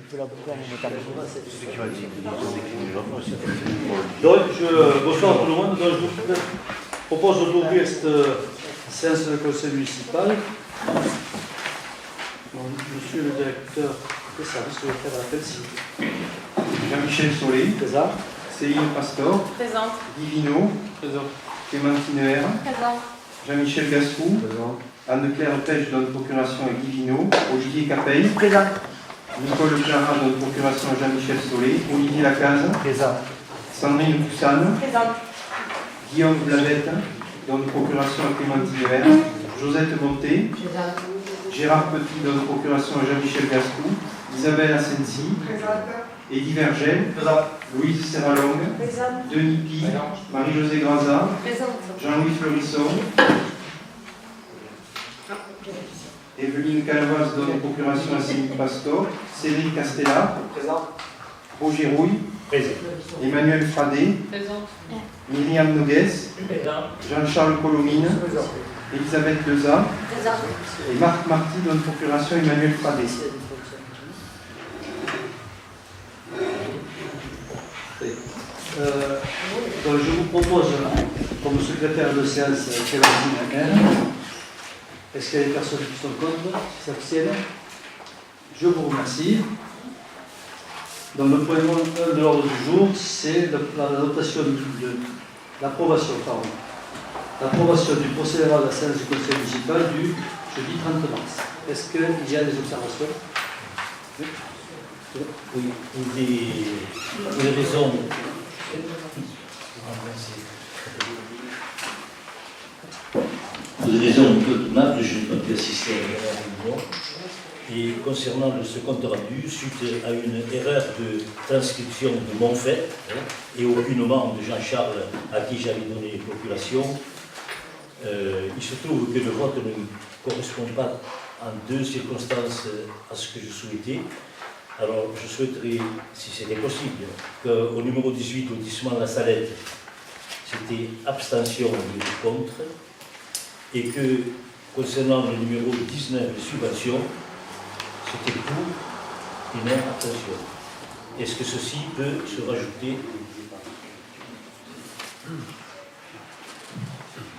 Donc, bonsoir tout le monde. Donc, je vous propose d'ouvrir cette séance du conseil municipal. Donc, monsieur le directeur des services, je vais faire l'appel s'il vous plaît. Jean-Michel Solé, Présent. Céline Pastor, Présente. Divino, Clémentine R, Présente. Jean-Michel Gascou, Anne-Claire Pêche donne procuration à Divino, Olivier Capeille, Présent. Nicole Clara donne procuration à Jean-Michel Solé, Olivier Lacaze, Présent. Sandrine Poussane, Présente. Guillaume Blavette donne procuration à Clémentine R, Josette Monté, Gérard Petit donne procuration à Jean-Michel Gascou, Isabelle Asensi, Eddie Vergel, Louise Serralong, Denis Pi, Marie-Josée Graza, Jean-Louis Fleurisson, Evelyne Calvas donne procuration à Céline Pastor, Cédric Castella, Roger Rouille, Emmanuel Fradet, Présente. Myriam Noguès, Jean-Charles Colomine, Elisabeth Leza et Marc Marty donne procuration à Emmanuel Fradet. Donc, je vous propose, comme secrétaire de séance, Clémentine Haquin. Est-ce qu'il y a des personnes qui sont contre, qui s'abstiennent? Je vous remercie. Donc, le point 1 de l'ordre du jour, c'est l'approbation du procès verbal de la séance du conseil municipal du jeudi 30 mars. Est-ce qu'il y a des observations? Oui, pour des raisons. Pour des raisons un peu tournables, je n'ai pas pu assister à la réunion. Et concernant ce compte rendu, suite à une erreur de transcription de mon fait, et aucunement de Jean-Charles à qui j'avais donné population, il se trouve que le vote ne correspond pas en deux circonstances à ce que je souhaitais. Alors, je souhaiterais, si c'était possible, qu'au numéro 18, lotissement La Salette, c'était abstention ou contre, et que, concernant le numéro 19, subvention, c'était pour et non abstention. Est-ce que ceci peut se rajouter?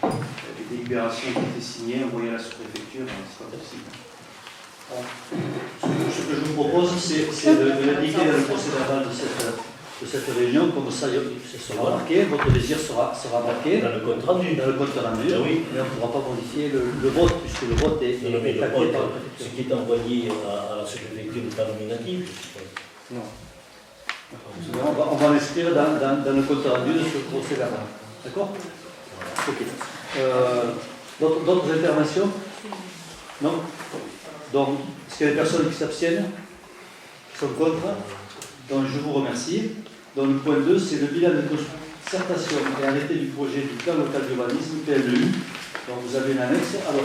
Les délibérations qui étaient signées, envoyées à la sous-préfecture, ce sera possible. Ce que je vous propose, c'est de l'indiquer dans le procès verbal de cette réunion, comme ça, ce sera marqué, votre désir sera marqué Dans le compte rendu. dans le compte rendu, Oui. mais on ne pourra pas modifier le vote, puisque le vote est Non, mais le acté compte, par la ce préfecture. qui est envoyé à la sous-préfecture n'est pas nominatif. Non. On va l'inscrire dans le compte rendu de ce procès verbal. D'accord? Ok. D'autres interventions? Non? Donc, est-ce qu'il y a des personnes qui s'abstiennent? Qui sont contre? Donc, je vous remercie. Donc, le point 2, c'est le bilan de concertation et arrêté du projet du plan local d'urbanisme, PLU. Donc, vous avez une annexe. Alors,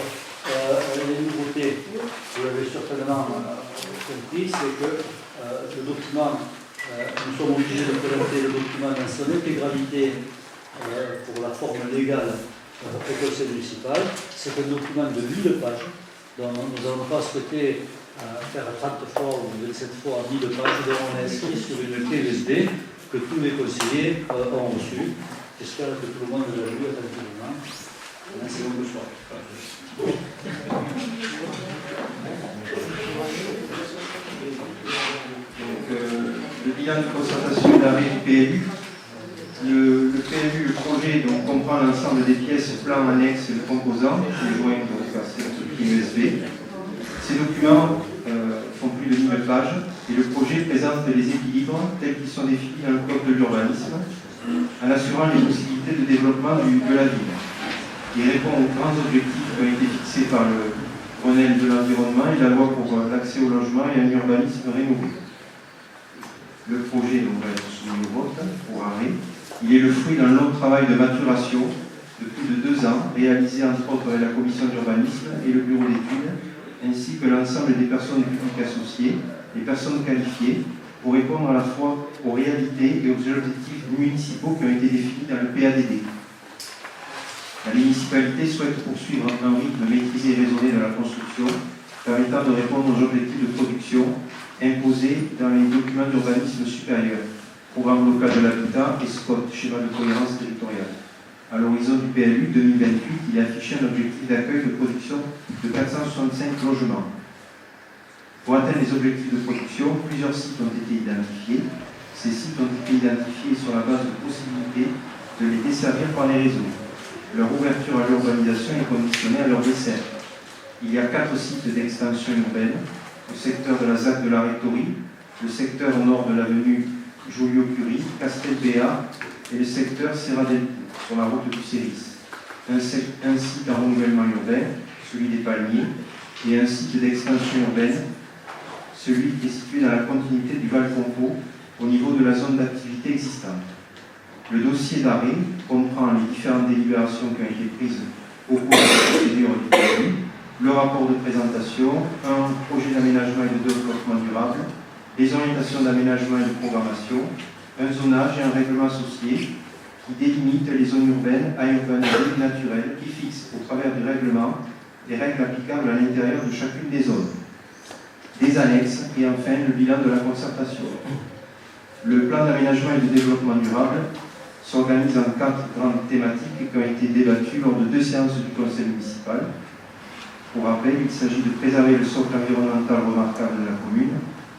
les nouveautés, vous l'avez certainement compris, c'est que le document, nous sommes obligés de présenter le document dans son intégralité pour la forme légale au conseil municipal. C'est un document de 1000 pages. Donc, nous n'avons pas souhaité faire 30 fois ou 27 fois 1000 pages, donc on a inscrit sur une clé USB que tous les conseillers ont reçue. J'espère que tout le monde l'a lu attentivement. Merci beaucoup. Donc, le bilan de concertation d'arrêt du PLU. Le PLU, le projet, donc, comprend l'ensemble des pièces, plans, annexes et de composants, les joints donc à cette clé USB. Ces documents font plus de 1000 pages et le projet présente les équilibres tels qu'ils sont définis dans le code de l'urbanisme en assurant les possibilités de développement de la ville. Il répond aux grands objectifs qui ont été fixés par le Grenelle de l'environnement et la loi pour l'accès au logement et un urbanisme rénové. Le projet donc, va être soumis au vote pour arrêt. Il est le fruit d'un long travail de maturation de plus de 2 ans, réalisé entre autres avec la commission d'urbanisme et le bureau d'études, ainsi que l'ensemble des personnes publiques associées, les personnes qualifiées, pour répondre à la fois aux réalités et aux objectifs municipaux qui ont été définis dans le PADD. La municipalité souhaite poursuivre un rythme maîtrisé et raisonné dans la construction, permettant de répondre aux objectifs de production imposés déposés dans les documents d'urbanisme supérieur, programme local de l'habitat et SCOT, schéma de cohérence territoriale. À l'horizon du PLU 2028, il est affiché un objectif d'accueil de production de 465 logements. Pour atteindre les objectifs de production, plusieurs sites ont été identifiés. Ces sites ont été identifiés sur la base de possibilités de les desservir par les réseaux. Leur ouverture à l'urbanisation est conditionnée à leur dessert. Il y a 4 sites d'extension urbaine, le secteur de la ZAC de la Rétorie, le secteur au nord de l'avenue Joliot-Curie, Castelbéa et le secteur Serra del Pou, sur la route du Céris. Un site en renouvellement urbain, celui des Palmiers, et un site d'extension urbaine, celui qui est situé dans la continuité du Val-Compo, au niveau de la zone d'activité existante. Le dossier d'arrêt comprend les différentes délibérations qui ont été prises au cours de la procédure du PLU, le rapport de présentation, un projet d'aménagement et de développement durable, les orientations d'aménagement et de programmation, un zonage et un règlement associé qui délimite les zones urbaines à urbaniser naturelles, qui fixe au travers du règlement les règles applicables à l'intérieur de chacune des zones, des annexes et enfin le bilan de la concertation. Le plan d'aménagement et de développement durable s'organise en 4 grandes thématiques qui ont été débattues lors de 2 séances du conseil municipal. Pour rappel, il s'agit de préserver le socle environnemental remarquable de la commune,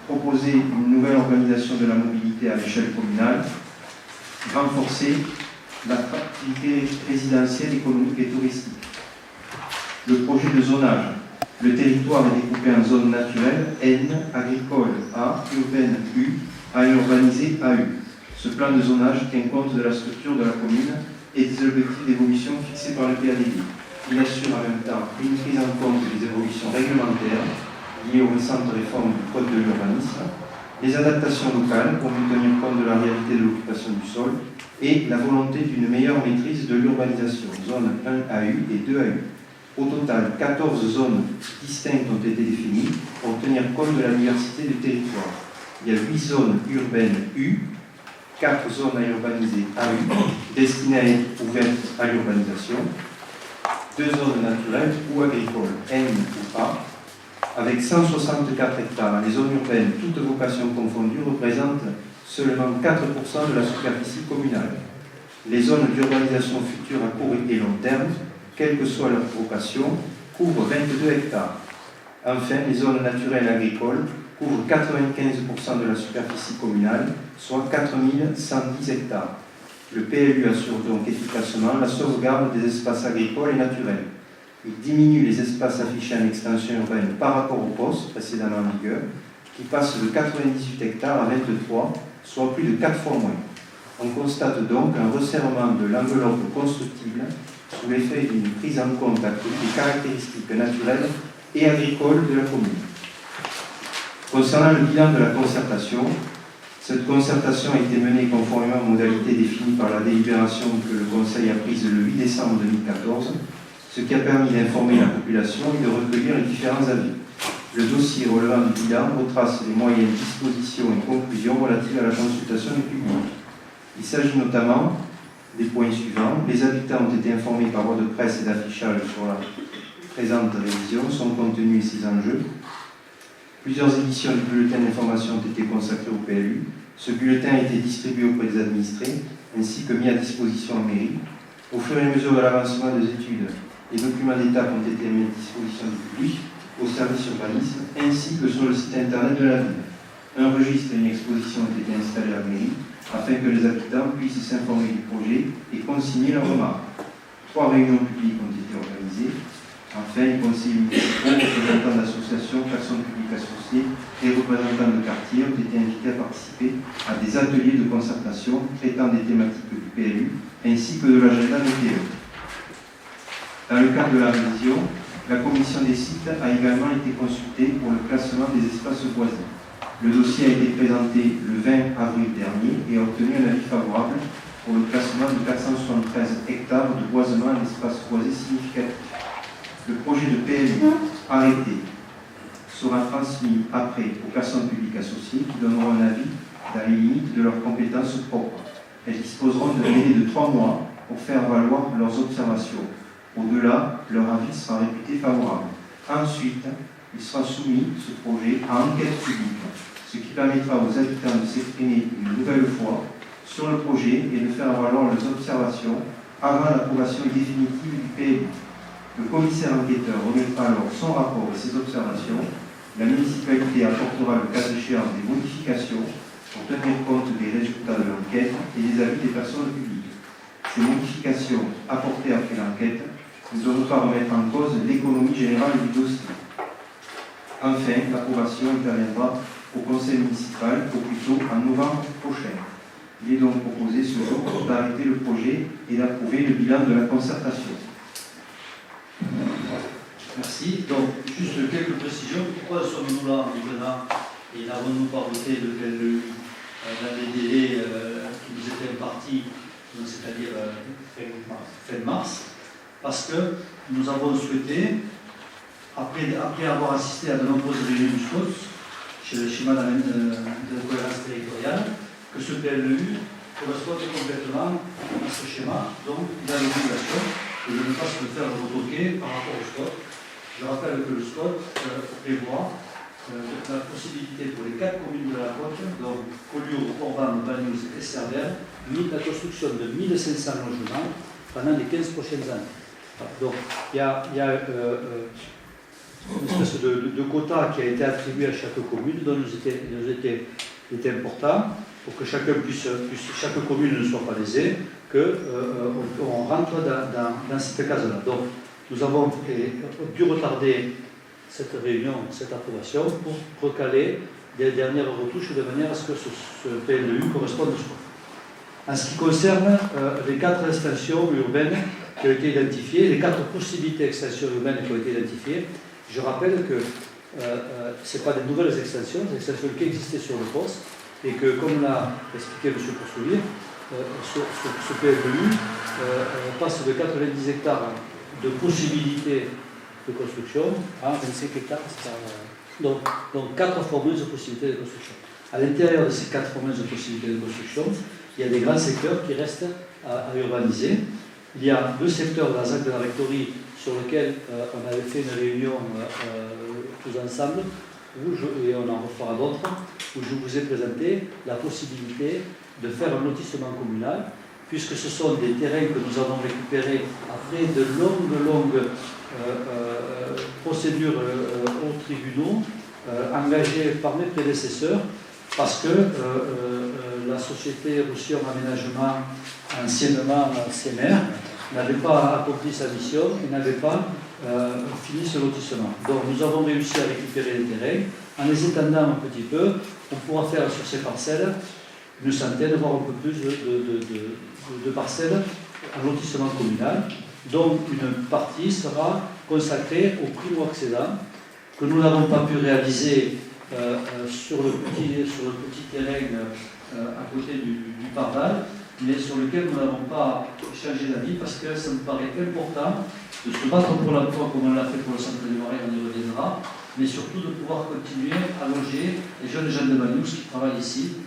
proposer une nouvelle organisation de la mobilité à l'échelle communale, renforcer l'attractivité résidentielle, économique et touristique. Le projet de zonage. Le territoire est découpé en zones naturelles N, agricole A, urbaine U, à urbaniser AU. Ce plan de zonage tient compte de la structure de la commune et des objectifs d'évolution fixés par le PADD. Il assure en même temps une prise en compte des évolutions réglementaires liées aux récentes réformes du Code de l'urbanisme, les adaptations locales pour mieux tenir compte de la réalité de l'occupation du sol et la volonté d'une meilleure maîtrise de l'urbanisation, zone 1 AU et 2 AU. Au total, 14 zones distinctes ont été définies pour tenir compte de la diversité du territoire. Il y a 8 zones urbaines U, 4 zones à urbaniser AU, destinées à être ouvertes à l'urbanisation, 2 zones naturelles ou agricoles N ou A, avec 164 hectares. Les zones urbaines, toutes vocations confondues, représentent seulement 4% de la superficie communale. Les zones d'urbanisation future à court et long terme, quelle que soit leur vocation, couvrent 22 hectares. Enfin, les zones naturelles agricoles couvrent 95% de la superficie communale, soit 4110 hectares. Le PLU assure donc efficacement la sauvegarde des espaces agricoles et naturels. Il diminue les espaces affichés en extension urbaine par rapport au poste précédemment en vigueur, qui passe de 98 hectares à 23, soit plus de 4 fois moins. On constate donc un resserrement de l'enveloppe constructible sous l'effet d'une prise en compte accrue des caractéristiques naturelles et agricoles de la commune. Concernant le bilan de la concertation, cette concertation a été menée conformément aux modalités définies par la délibération que le Conseil a prise le 8 décembre 2014, ce qui a permis d'informer la population et de recueillir les différents avis. Le dossier relevant du bilan retrace les moyens, dispositions et conclusions relatives à la consultation du public. Il s'agit notamment des points suivants. Les habitants ont été informés par voie de presse et d'affichage sur la présente révision, son contenu et ses enjeux. Plusieurs éditions du bulletin d'information ont été consacrées au PLU. Ce bulletin a été distribué auprès des administrés, ainsi que mis à disposition en mairie. Au fur et à mesure de l'avancement des études, les documents d'étape ont été mis à disposition du public, au service urbanisme, ainsi que sur le site internet de la ville. Un registre et une exposition ont été installés à la mairie, afin que les habitants puissent s'informer du projet et consigner leurs remarques. 3 réunions publiques ont été organisées. Enfin, les conseillers municipaux, représentants d'associations, personnes publiques associées et représentants de quartier ont été invités à participer à des ateliers de concertation traitant des thématiques du PLU ainsi que de l'agenda météo. Dans le cadre de la révision, la commission des sites a également été consultée pour le classement des espaces boisés. Le dossier a été présenté le 20 avril dernier et a obtenu un avis favorable pour le classement de 473 hectares de boisement en espaces boisés significatifs. Le projet de PLU arrêté sera transmis après aux personnes publiques associées qui donneront un avis dans les limites de leurs compétences propres. Elles disposeront d'un délai de 3 mois pour faire valoir leurs observations. Au-delà, leur avis sera réputé favorable. Ensuite, il sera soumis, ce projet, à enquête publique. ce qui permettra aux habitants de s'exprimer une nouvelle fois sur le projet et de faire valoir leurs observations avant l'approbation définitive du PLU. Le commissaire enquêteur remettra alors son rapport et ses observations. La municipalité apportera le cas échéant des modifications pour tenir compte des résultats de l'enquête et des avis des personnes publiques. Ces modifications apportées après l'enquête ne doivent pas remettre en cause l'économie générale du dossier. Enfin, l'approbation interviendra au conseil municipal au plus tôt en novembre prochain. Il est donc proposé ce jour d'arrêter le projet et d'approuver le bilan de la concertation. Merci. Donc, juste quelques précisions. Pourquoi sommes-nous là maintenant et n'avons-nous pas voté le PLU dans les délais qui nous étaient impartis, c'est-à-dire fin mars? Parce que nous avons souhaité, après avoir assisté à de nombreuses réunions du SCOT, chez le schéma de cohérence territoriale, que ce PLU corresponde complètement à ce schéma. Donc, il a l'obligation de ne pas se faire retoquer par rapport au SCOT. Je rappelle que le SCOT prévoit la possibilité pour les 4 communes de la côte, donc Collioure, Orban, Banyuls et Cerbère, la construction de 1500 logements pendant les 15 prochaines années. Donc, il y a une espèce de quota qui a été attribué à chaque commune, dont nous était important, pour que chaque commune ne soit pas lésée, qu'on rentre dans cette case-là. Donc, nous avons dû retarder cette réunion, cette approbation, pour recaler des dernières retouches de manière à ce que ce PLU corresponde au SCOT. En ce qui concerne les 4 extensions urbaines qui ont été identifiées, les 4 possibilités d'extension urbaine qui ont été identifiées, je rappelle que ce n'est pas des nouvelles extensions, des extensions qui existaient sur le poste, et que, comme l'a expliqué M. Poursoullier, ce PLU passe de 90 hectares de possibilités de construction à 25 hectares. Donc 4 formeuses possibilités de construction. À l'intérieur de ces 4 formeuses possibilités de construction, il y a des grands secteurs qui restent à urbaniser. Il y a 2 secteurs dans la ZAC de la Rectorie sur lesquels on avait fait une réunion tous ensemble, et on en refera d'autres, où je vous ai présenté la possibilité de faire un lotissement communal, puisque ce sont des terrains que nous avons récupérés après de longues procédures aux tribunaux, engagées par mes prédécesseurs, parce que la société Roussillon Aménagement, anciennement CMR, n'avait pas accompli sa mission et n'avait pas fini ce lotissement. Donc nous avons réussi à récupérer les terrains. En les étendant un petit peu, on pourra faire sur ces parcelles une centaine, voire un peu plus de parcelles en lotissement communal, dont une partie sera consacrée au primo-accédant, que nous n'avons pas pu réaliser sur le petit terrain à côté du Pardal, mais sur lequel nous n'avons pas changé d'avis parce que ça me paraît important de se battre pour l'emploi comme on l'a fait pour le centre des Marais, on y reviendra, mais surtout de pouvoir continuer à loger les jeunes gens de Banyuls qui travaillent ici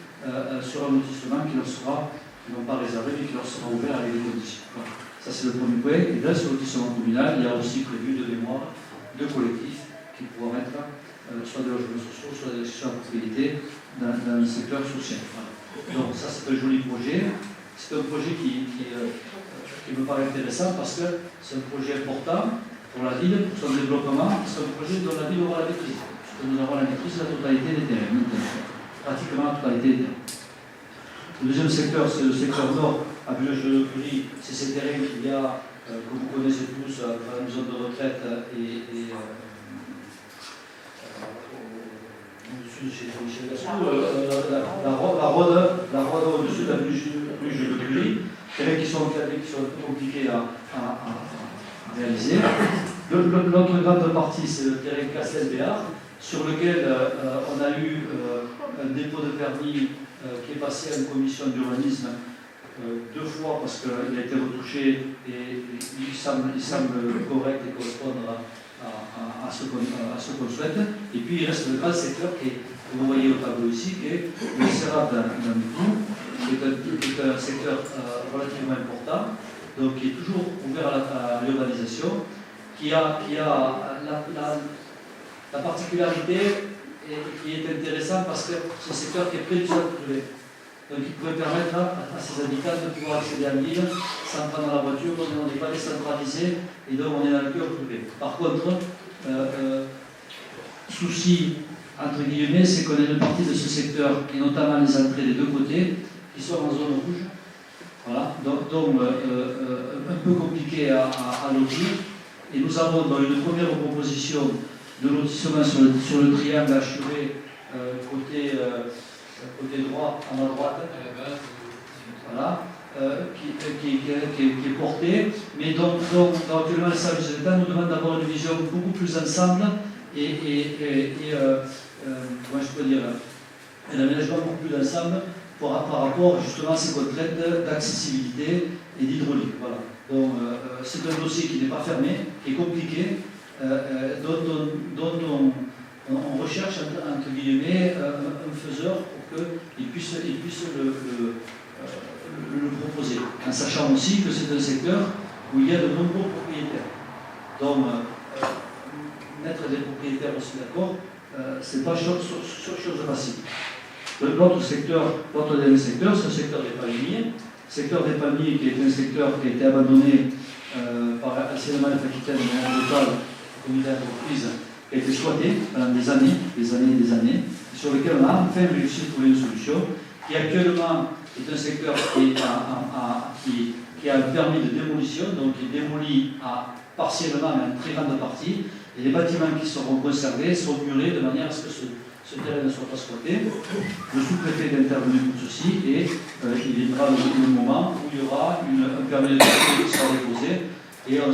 sur un lotissement qui leur sera, non pas réservé, mais qui leur sera ouvert avec des conditions. Voilà. Ça c'est le premier point. Et dans ce lotissement communal, il y a aussi prévu de mémoire de collectifs qui pourront être soit des logements sociaux, soit des sociaux à propriété dans le secteur social. Voilà. Donc ça c'est un joli projet. C'est un projet qui me paraît intéressant parce que c'est un projet important pour la ville, pour son développement. C'est un projet dont la ville aura la maîtrise. Parce que nous avons la maîtrise de la totalité des terrains, pratiquement la totalité des terrains. Le deuxième secteur, c'est le secteur nord, à Village-de-Curie. C'est ces terrains qu'il y a, que vous connaissez tous, à la maison de retraite et au-dessus de chez Michel Gassou, la rôde au-dessus de la Village-de-Curie. Terrains qui sont un peu compliqués à réaliser. L'autre grande partie, c'est le terrain Castel-Béard, sur lequel on a eu un dépôt de permis qui est passé à une commission d'urbanisme 2 fois parce qu'il a été retouché et il semble correct et correspondre à ce qu'on souhaite. Et puis il reste le grand secteur que vous voyez au tableau ici, qui est le Serrat d'Amidou, qui est un secteur relativement important, donc qui est toujours ouvert à l'urbanisation, qui a la particularité et qui est intéressant parce que c'est un secteur qui est près du centre privé. Donc il pourrait permettre à ses habitants de pouvoir accéder à l'île sans prendre la voiture, donc on n'est pas décentralisé et donc on est dans le cœur privé. Par contre, souci entre guillemets, c'est qu'on a une partie de ce secteur, et notamment les entrées des deux côtés, qui sont en zone rouge. Voilà, donc un peu compliqué à lotir. Et nous avons dans une première proposition de lotissement sur le triangle assuré côté droit, à ma droite, voilà, qui est porté, mais donc actuellement les services de l'État nous demandent d'avoir une vision beaucoup plus ensemble comment je peux dire, un aménagement beaucoup plus ensemble par rapport justement à ces contraintes d'accessibilité et d'hydraulique. Voilà. Donc c'est un dossier qui n'est pas fermé, qui est compliqué, dont on recherche entre guillemets un faiseur pour qu'il puisse le proposer, en sachant aussi que c'est un secteur où il y a de nombreux propriétaires. Donc mettre des propriétaires aussi d'accord, c'est pas chose facile. L'autre dernier secteur, c'est le secteur des palmiers. Le secteur des palmiers qui est un secteur qui a été abandonné par Anciennement Aquitaine, mais total, comité d'entreprise, qui a été exploité pendant des années, sur lequel on a enfin réussi à trouver une solution, qui actuellement est un secteur qui a un permis de démolition, donc qui est démoli partiellement, mais en très grande partie, et les bâtiments qui seront conservés sont murés de manière à ce que ce terrain ne soit pas squatté. Le sous-préfet est intervenu pour ceci et il viendra le moment où il y aura un permis de démolition qui sera déposé et on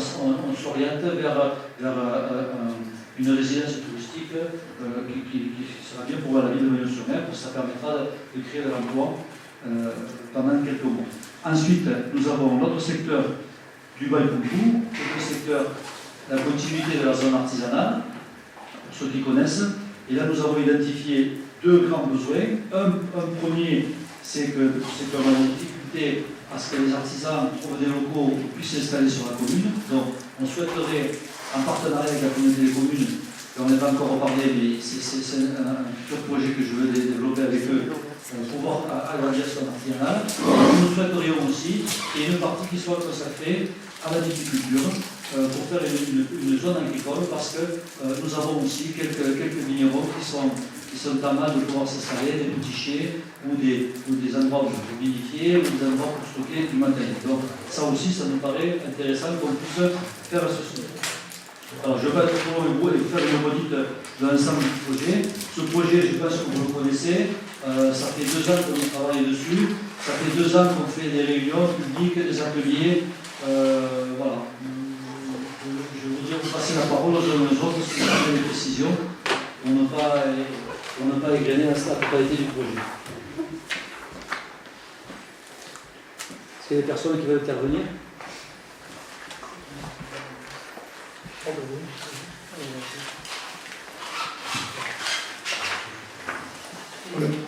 s'oriente vers une résidence touristique qui sera bien pour la ville de Meudon-sur-Mer, parce que ça permettra de créer de l'emploi pendant quelques mois. Ensuite, nous avons l'autre secteur du Bail-Pompou, qui est le secteur la continuité de la zone artisanale, pour ceux qui connaissent. Et là, nous avons identifié deux grands besoins. Un premier, c'est qu'on a des difficultés à ce que les artisans trouvent des locaux qui puissent s'installer sur la commune. Donc, on souhaiterait, en partenariat avec la communauté des communes, on n'est pas encore reparlé, mais c'est un futur projet que je veux développer avec eux, pouvoir agrandir son artisanal. Nous souhaiterions aussi qu'il y ait une partie qui soit consacrée à la viticulture, pour faire une zone agricole, parce que nous avons aussi quelques vignerons qui sont à mal de pouvoir s'installer, des petits chais ou des endroits pour vinifier ou des endroits pour stocker du matériel. Donc ça aussi, ça nous paraît intéressant qu'on puisse faire ceci. Alors je vais être pour vous et faire une audit de l'ensemble du projet. Ce projet, je pense que vous le connaissez, ça fait 2 ans qu'on travaille dessus, ça fait 2 ans qu'on fait des réunions publiques, des ateliers, voilà. Je voudrais vous passer la parole aux uns aux autres si vous avez des précisions pour ne pas égrener la totalité du projet. Est-ce qu'il y a des personnes qui veulent intervenir?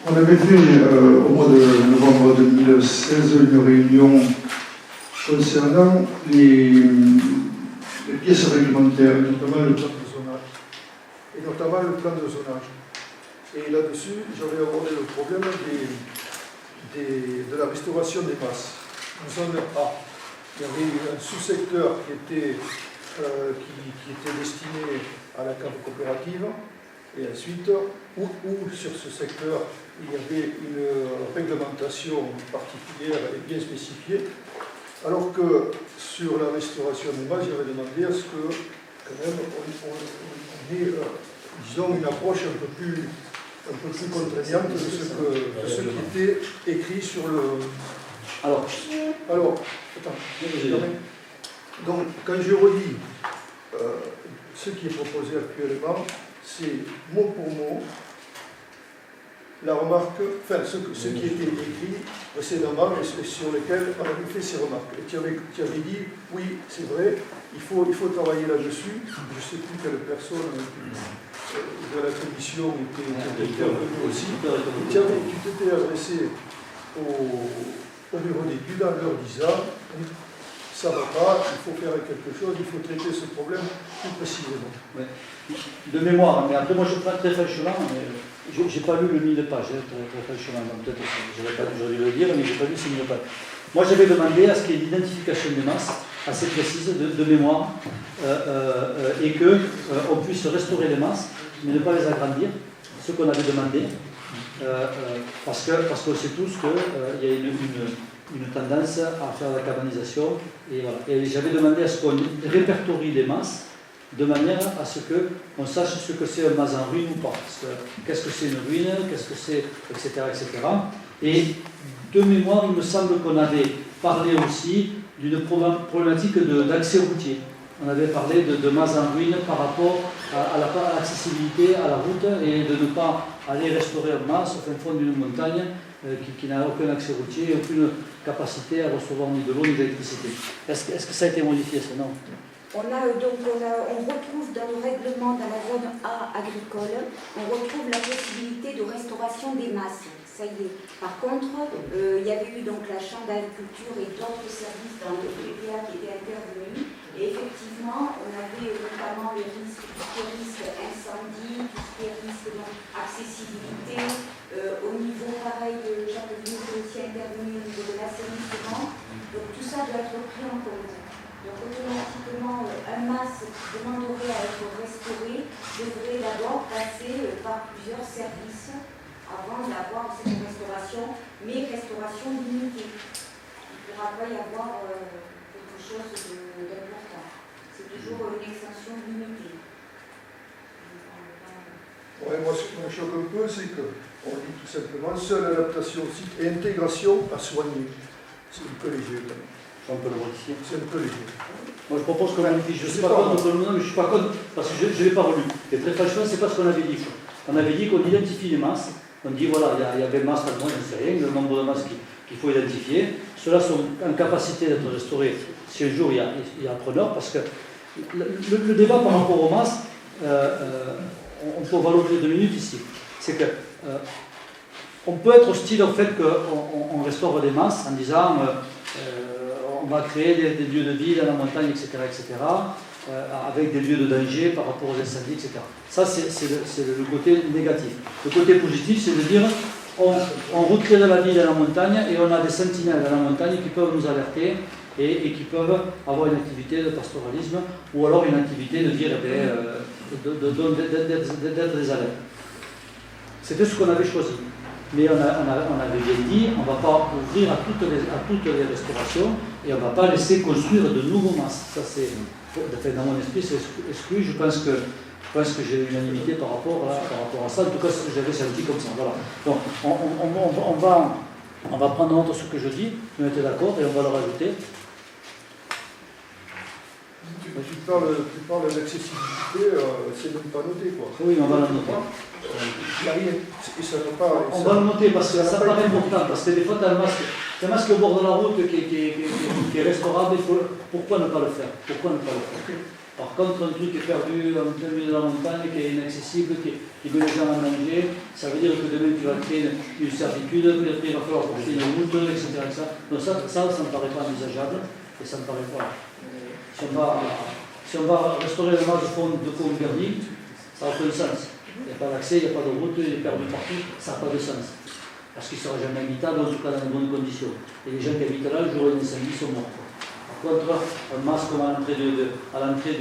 On avait fait au mois de novembre 2016 une réunion concernant les pièces réglementaires, notamment le plan de zonage. Et là-dessus, j'avais abordé le problème de la restauration des masses. En zone A, il y avait un sous-secteur qui était destiné à la cave coopérative, et ensuite, où sur ce secteur, il y avait une réglementation particulière et bien spécifiée, alors que sur la restauration des masses, j'avais demandé à ce que, quand même, on ait, disons, une approche un peu plus contraignante de ce qui était écrit sur le... Alors, attends. Donc, quand je redis ce qui est proposé actuellement, c'est mot pour mot la remarque, enfin ce qui était écrit précédemment et sur lequel on avait fait ces remarques. Et tu avais dit, oui, c'est vrai, il faut travailler là-dessus. Je ne sais plus quelle personne de la commission était intervenue aussi. Tu t'étais adressé au bureau d'études en leur disant, ça ne va pas, il faut faire quelque chose, il faut traiter ce problème plus précisément. Ouais. De mémoire, mais après moi je prends très franchement, je n'ai pas lu le 1000 pages, très franchement, donc peut-être j'aurais dû le dire, mais je n'ai pas lu ces 1000 pages. Moi j'avais demandé à ce qu'il y ait l'identification des masses, assez précise, de mémoire, et qu'on puisse restaurer les masses, mais ne pas les agrandir, ce qu'on avait demandé, parce qu'on sait tous qu'il y a une tendance à faire la carbonisation, et voilà. Et j'avais demandé à ce qu'on répertorie les masses, de manière à ce qu'on sache ce que c'est un mas en ruine ou pas. Qu'est-ce que c'est une ruine, qu'est-ce que c'est, etc., etc. Et de mémoire, il me semble qu'on avait parlé aussi d'une problématique d'accès routier. On avait parlé de mas en ruine par rapport à l'accessibilité à la route et de ne pas aller restaurer un mas au fin fond d'une montagne qui n'a aucun accès routier et aucune capacité à recevoir ni de l'eau ni de l'électricité. Est-ce que ça a été modifié, ça? Non. On retrouve dans le règlement, dans la zone A agricole, on retrouve la possibilité de restauration des masses. Ça y est. Par contre, il y avait eu donc la Chambre d'agriculture et d'autres services dans le PPA qui étaient intervenus. Et effectivement, on avait notamment le risque, tout ce qui est risque incendie, tout ce qui est risque accessibilité. Au niveau pareil de Jacques Vigneault qui est aussi intervenu au niveau de l'assainissement. Donc tout ça doit être pris en compte. Donc automatiquement, un mas qui demanderait à être restauré devrait d'abord passer par plusieurs services avant d'avoir cette restauration, mais restauration limitée. Il ne pourra pas y avoir quelque chose d'important. C'est toujours une extension limitée. Ouais, moi, ce qui me choque un peu, c'est qu'on dit tout simplement seule adaptation au site et intégration à soigner. C'est un peu léger quand même. On peut le modifier. C'est un peu léger. Moi je propose qu'on modifie. Je ne suis pas contre, mais je suis pas contre, parce que je ne l'ai pas relu. Et très franchement, c'est pas ce qu'on avait dit. On avait dit qu'on identifie les masses. On dit voilà, il y avait masses, moi je ne sais rien, le nombre de masses qu'il faut identifier. Ceux-là sont en capacité d'être restaurés si un jour il y a un preneur, parce que le débat par rapport aux masses, on peut valoriser 2 minutes ici. C'est que on peut être hostile au fait qu'on restaure des masses en disant on va créer des lieux de vie dans la montagne, etc., avec des lieux de danger par rapport aux incendies, etc. Ça, c'est le côté négatif. Le côté positif, c'est de dire on recrée de la vie dans la montagne et on a des sentinelles dans la montagne qui peuvent nous alerter et qui peuvent avoir une activité de pastoralisme ou alors une activité de dire d'être des alertes. C'était ce qu'on avait choisi. Mais on avait bien dit, on ne va pas ouvrir à toutes les restaurations et on ne va pas laisser construire de nouveaux masses. Ça, c'est, dans mon esprit, c'est exclu. Je pense que j'ai l'unanimité par rapport à ça. En tout cas, ce que j'avais senti comme ça. Voilà. Donc, on va prendre en compte ce que je dis, on était d'accord et on va le rajouter. Tu parles d'accessibilité, c'est même pas noté, quoi. Oui, on va le noter. Il n'y a rien. Et ça n'a pas, on va le noter parce que ça paraît important, parce que des fois, tu as un masque au bord de la route qui est restaurable, pourquoi ne pas le faire? Par contre, un truc qui est perdu en plein milieu de la montagne, qui est inaccessible, qui met les gens en danger, ça veut dire que demain tu vas créer une servitude, peut-être il va falloir porter une route, etc. Donc ça ne me paraît pas envisageable, et ça me paraît pas. Si on va restaurer le mas de Pont-Verny, ça n'a aucun sens. Il n'y a pas d'accès, il n'y a pas de route, il est perdu partout, ça n'a pas de sens. Parce qu'il ne sera jamais habitable, en tout cas dans de bonnes conditions. Et les gens qui habitent là, le jour où il y a un incendie, sont morts. Par contre, un masque comme à l'entrée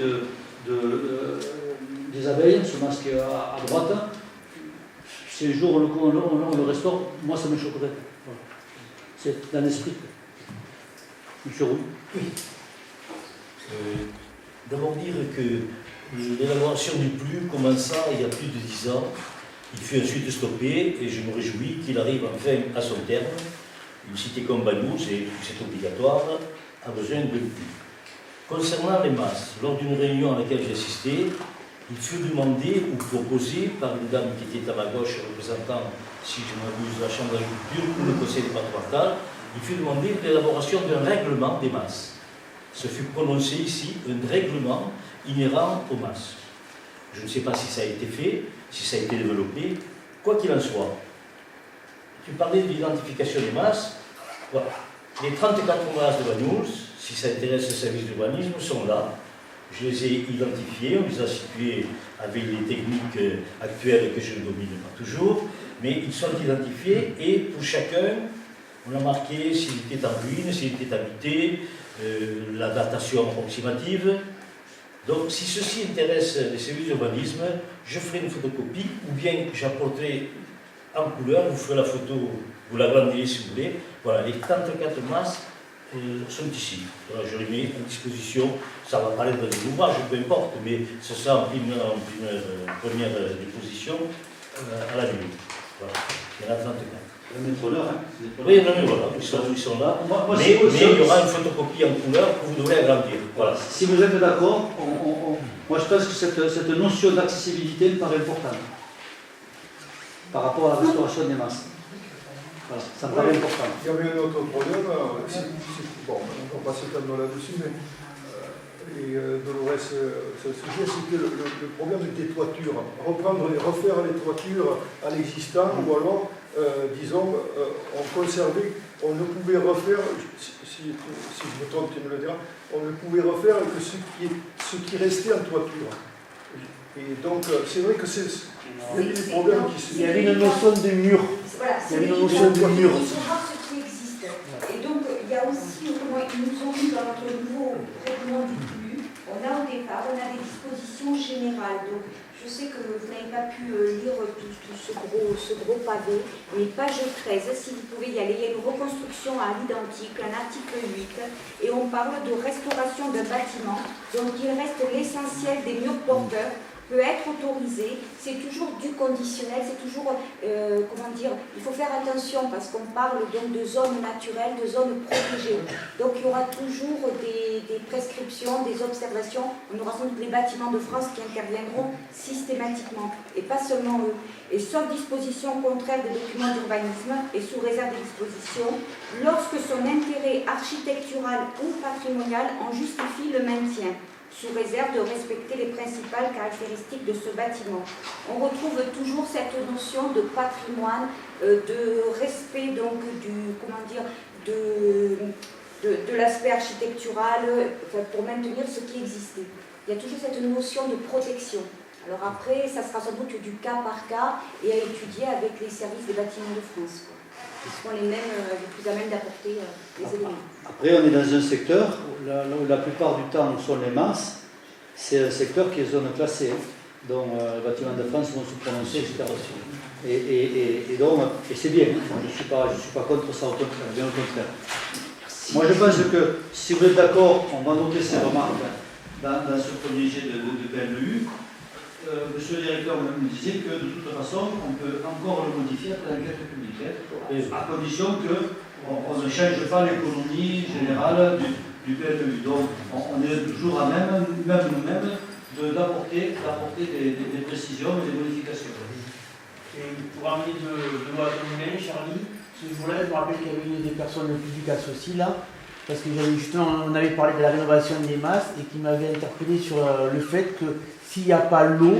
des abeilles, ce masque à droite, si un jour on le restaure, moi ça me choquerait. Voilà. C'est dans l'esprit. Monsieur Roux. Oui. D'abord dire que l'élaboration du PLU commença il y a plus de 10 ans. Il fut ensuite stoppé et je me réjouis qu'il arrive enfin à son terme. Une cité comme Banyuls, et c'est obligatoire, a besoin de PLU. Concernant les masses, lors d'une réunion à laquelle j'ai assisté, il fut demandé ou proposé par une dame qui était à ma gauche, représentant, si je m'abuse, la Chambre d'agriculture ou le Conseil départemental, il fut demandé l'élaboration d'un règlement des masses. Ce fut prononcé ici un règlement inhérent aux masses. Je ne sais pas si ça a été fait, si ça a été développé, quoi qu'il en soit. Tu parlais de l'identification des masses. Voilà. Les 34 masses de Banyuls, si ça intéresse le service d'urbanisme, sont là. Je les ai identifiés, on les a situés avec les techniques actuelles que je ne domine pas toujours, mais ils sont identifiés et pour chacun, on a marqué s'il était en ruine, s'il était habité, la datation approximative. Donc si ceci intéresse les services d'urbanisme, je ferai une photocopie ou bien j'apporterai en couleur, vous ferez la photo, vous l'agrandirez si vous voulez. Voilà, les 34 masses sont ici. Voilà, je les mets à disposition, ça va parler dans les ouvrages, peu importe, mais ce sera en première déposition à la nuit. Voilà, il y en a 34. Le métroneur, hein. Oui, non, mais voilà, ils sont là. Mais il y aura une photocopie en couleur que vous devrez agrandir. Voilà. Si vous êtes d'accord, moi je pense que cette notion d'accessibilité me paraît importante par rapport à la restauration des masses. Voilà, ça me paraît important. Il y avait un autre problème, bon, on va pas s'étendre là-dessus, mais Dolores, ce sujet, c'était le problème des toitures. Reprendre et refaire les toitures à l'existant, ou alors, disons, on conservait, on ne pouvait refaire, si je me trompe, tu me le diras, on ne pouvait refaire que ce qui restait en toiture. Et donc, c'est vrai que il y a eu des problèmes qui se... Il y avait une notion de mur. Voilà, Il y avait une notion de mur. Il faut voir ce qui existe. Et donc, il y a aussi, ils nous ont mis dans notre nouveau règlement du PLU, on a au départ, on a des dispositions générales. Donc, je sais que vous n'avez pas pu lire tout ce gros pavé, mais page 13, si vous pouvez y aller, il y a une reconstruction à l'identique, un article 8, et on parle de restauration d'un bâtiment. Donc, il reste l'essentiel des murs porteurs, peut être autorisé, c'est toujours du conditionnel, c'est toujours, comment dire, il faut faire attention parce qu'on parle donc de zones naturelles, de zones protégées. Donc il y aura toujours des prescriptions, des observations, on aura sans doute les bâtiments de France qui interviendront systématiquement, et pas seulement eux. Et sauf disposition contraire des documents d'urbanisme et sous réserve des dispositions, lorsque son intérêt architectural ou patrimonial en justifie le maintien, sous réserve de respecter les principales caractéristiques de ce bâtiment. On retrouve toujours cette notion de patrimoine, de respect donc de l'aspect architectural, pour maintenir ce qui existait. Il y a toujours cette notion de protection. Alors après, ça sera sans doute du cas par cas et à étudier avec les services des bâtiments de France, qui seront les mêmes, les plus à même d'apporter les éléments. Après, on est dans un secteur là où la plupart du temps sont les masses, c'est un secteur qui est zone classée, dont les bâtiments de France vont se prononcer, etc. Et donc, c'est bien, je ne suis pas contre ça, au contraire, bien au contraire. Moi, je pense que, si vous êtes d'accord, on va noter ces remarques dans ce premier jet de PLU. Monsieur le directeur me disait que, de toute façon, on peut encore le modifier après l'enquête publique, à condition qu'on ne change pas l'économie générale du PLU. Donc, on est toujours à même nous-mêmes, d'apporter des précisions et des modifications. Et pour amener de l'eau à ton moulin, Charlie, ce jour-là, je me rappelle qu'il y avait eu des personnes publiques associées là, parce que justement, on avait parlé de la rénovation des masses et qui m'avait interpellé sur le fait que s'il n'y a pas l'eau,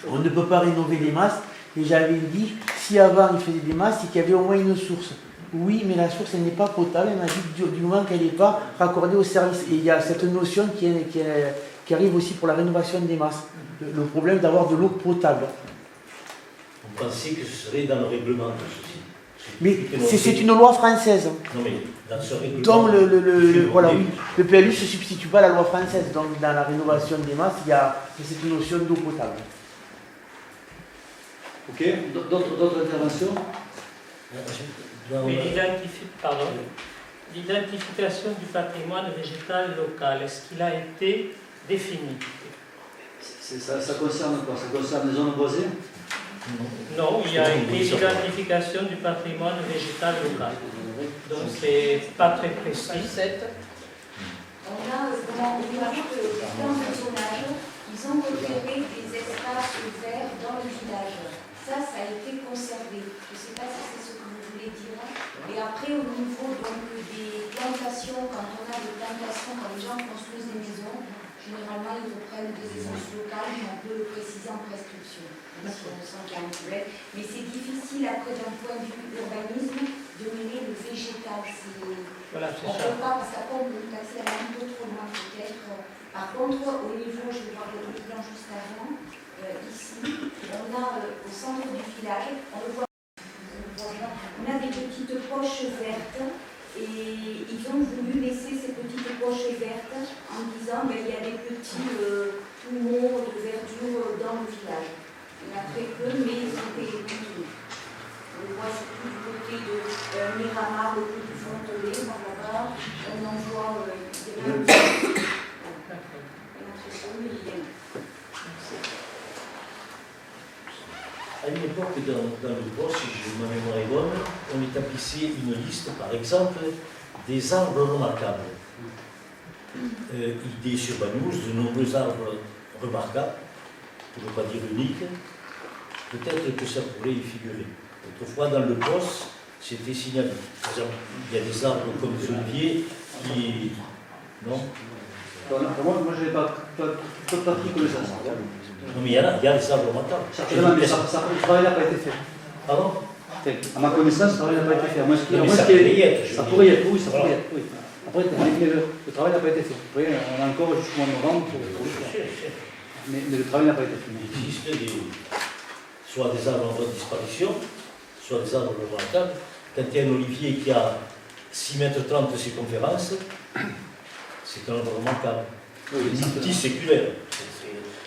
on ne peut pas rénover les masses. Et j'avais dit, si avant il faisait des masses, c'est qu'il y avait au moins une source. Oui, mais la source, elle n'est pas potable. Elle m'a dit du moment qu'elle n'est pas raccordée au service. Et il y a cette notion qui arrive aussi pour la rénovation des masses. Le problème d'avoir de l'eau potable. On pensait que ce serait dans le règlement de ceci. Mais c'est une loi française. Non, mais dans ce règlement. Donc le PLU ne se substitue pas à la loi française. Donc dans la rénovation des masses, il y a cette notion d'eau potable. Ok, d'autres interventions? Oui, l'identification du patrimoine végétal local, est-ce qu'il a été défini? Ça concerne quoi? Ça concerne les zones boisées? Non, il y a écrit l'identification du patrimoine végétal local. Donc c'est pas très précis. On a, au niveau de dans le zonage, ils ont repéré des espaces verts dans le village. Ça a été conservé. Je ne sais pas si c'est ce que vous voulez dire. Et après, au niveau donc, des plantations, quand on a des plantations, quand les gens construisent des maisons, généralement ils reprennent des essences locales, mais on peut le préciser en prescription. Si on sent qu'il y a un problème. Mais c'est difficile après d'un point de vue urbanisme mener le végétal. Voilà, c'est On ne ça. peut pas, parce qu'après on peut passer un peu trop loin peut-être. Par contre, au niveau, je vais voir le plan juste avant, ici, on a au centre du village, on le voit, on a des petites poches vertes et ils ont voulu laisser ces petites poches vertes en disant qu'il y a des petits poumons de verdure dans le village. Il y en a très peu, mais ils ont été continués. On le voit surtout du côté de Miramar, le côté du Fontenay, par là-bas, on en voit des À une époque, dans le bois, si ma mémoire est bonne, on établissait une liste, par exemple, des arbres remarquables. Idée sur Banous, de nombreux arbres remarquables, pour ne pas dire uniques. Peut-être que ça pourrait y figurer. Autrefois, dans le poste, c'était signalé. Par exemple, il y a des arbres comme des oliviers qui... Non? Moi, je n'ai pas pris connaissance. Non, mais il y a des arbres remarquables. Le travail n'a pas été fait. Pardon? À ma connaissance, le travail n'a pas été fait. Ça pourrait y être. Ça pourrait y être, oui, ça pourrait y être. Oui. Après, le travail n'a pas été fait. Après, on a encore jusqu'au mois de novembre pour le faire. Mais le travail n'a pas été fait. Il existe soit des arbres en voie de disparition, soit des arbres remarquables. Quand il y a un olivier qui a 6,30 mètres de circonférence, c'est un arbre remarquable. Multiséculaire.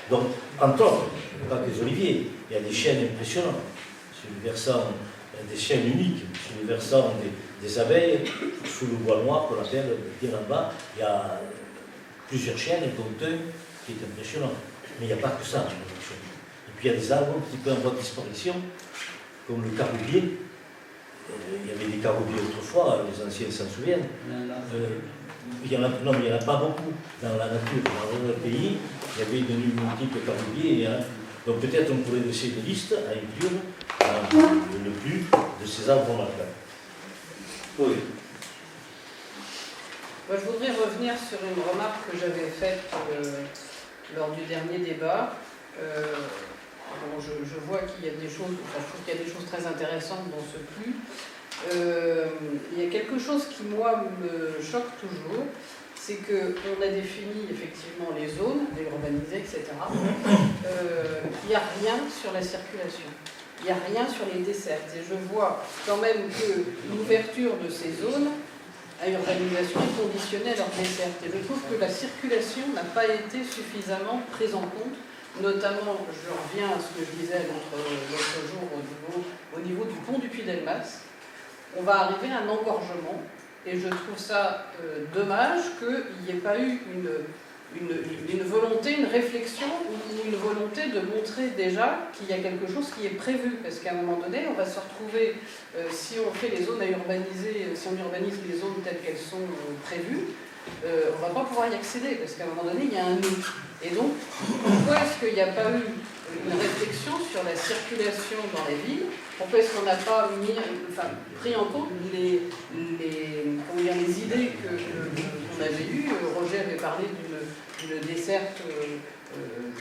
Donc, entre autres, pas que les oliviers, il y a des chênes impressionnants. Sur le versant, des chênes uniques, sur le versant des abeilles, sous le bois noir qu'on appelle bien en bas, il y a plusieurs chênes, dont un qui est impressionnant. Mais il n'y a pas que ça. Et puis il y a des arbres un petit peu en voie de disparition, comme le caroubier. Il y avait des caroubiers autrefois, les anciens s'en souviennent. Il y en a, non, mais il n'y en a pas beaucoup dans la nature. Dans le pays, il y avait de multiples caroubiers. Donc peut-être on pourrait laisser une liste à inclure le plus de ces arbres remarquables. Oui. Moi, je voudrais revenir sur une remarque que j'avais faite lors du dernier débat. Bon, je vois qu'il y a des choses, je trouve qu'il y a des choses très intéressantes dans ce flux. Il y a quelque chose qui, moi, me choque toujours, c'est qu'on a défini effectivement les zones, urbanisées, etc. Il n'y a rien sur la circulation. Il n'y a rien sur les dessertes. Et je vois quand même que l'ouverture de ces zones à urbanisation est conditionnée à leur desserte. Et je trouve que la circulation n'a pas été suffisamment prise en compte. Notamment, je reviens à ce que je disais l'autre jour au niveau du pont du Puy-Delmas. On va arriver à un engorgement et je trouve ça dommage qu'il n'y ait pas eu une volonté, une réflexion ou une volonté de montrer déjà qu'il y a quelque chose qui est prévu. Parce qu'à un moment donné, on va se retrouver, si on fait les zones à urbaniser, si on urbanise les zones telles qu'elles sont prévues, on ne va pas pouvoir y accéder parce qu'à un moment donné, il y a un nœud. Et donc, pourquoi est-ce qu'il n'y a pas eu une réflexion sur la circulation dans les villes? Pourquoi est-ce qu'on n'a pas pris en compte les idées qu'on avait eues? Roger avait parlé d'une desserte,